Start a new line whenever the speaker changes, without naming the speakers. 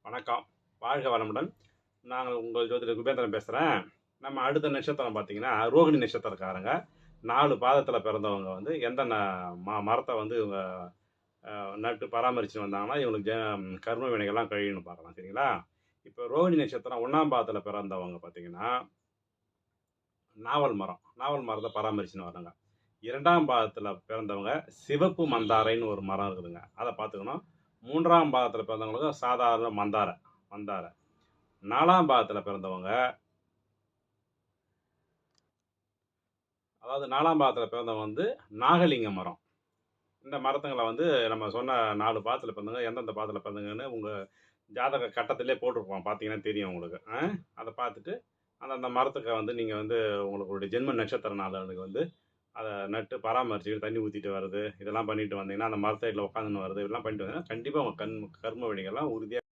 வணக்கம். வாழ்க வளமுடன். நாங்கள் உங்கள் ஜோதிடர் குபேந்திரன் பேசுகிறேன். நம்ம அடுத்த நட்சத்திரம் பார்த்தீங்கன்னா, ரோகிணி நட்சத்திரக்காரங்க. 4 பாதத்தில பிறந்தவங்க வந்து எந்த மரத்த வந்து இவங்க நட்டு பராமரிச்சுட்டு வந்தாங்கன்னா, இவங்களுக்கு கர்ம வினைகள்லாம் கழியும்னு பார்க்கலாம். சரிங்களா? இப்போ ரோகிணி நட்சத்திரம் 1ஆம் பாதத்தில பிறந்தவங்க பார்த்தீங்கன்னா, நாவல் மரம். நாவல் மரத்த பராமரிச்சுன்னு வராங்க. 2ஆம் பாதத்தில பிறந்தவங்க சிவப்பு மந்தாரைன்னு ஒரு மரம் இருக்குதுங்க. அத பார்த்துக்கணும். 3ஆம் பாதத்தில பிறந்தவங்களுக்கு சாதாரண மந்தாரை. மந்தாரை. 4ஆம் பாதத்தில பிறந்தவங்க, அதாவது 4ஆம் பாதத்தில பிறந்தவங்க வந்து நாகலிங்க மரம். இந்த மரத்துங்கள வந்து நம்ம சொன்ன 4 பாதத்தில பிறந்தவங்க எந்தெந்த பாதத்தில பிறந்தவங்கன்னு உங்க ஜாதக கட்டத்திலே போட்டிருப்போம். பார்த்தீங்கன்னா தெரியும் உங்களுக்கு. அத பார்த்துட்டு, அந்தந்த மரத்துக்கு வந்து நீங்க வந்து உங்களுடைய ஜென்ம நட்சத்திர நாள் அன்னைக்கு வந்து அத நட்டு பராமரிச்சுட்டு, தண்ணி ஊத்திட்டு வர்றது, இதெல்லாம் பண்ணிட்டு வந்தீங்கன்னா, அந்த மரத்தடியில உட்காந்துன்னு வர்றது, இதெல்லாம் பண்ணிட்டு வந்தீங்கன்னா, கண்டிப்பா உங்க கர்ம வினைகள்லாம் உறுதியா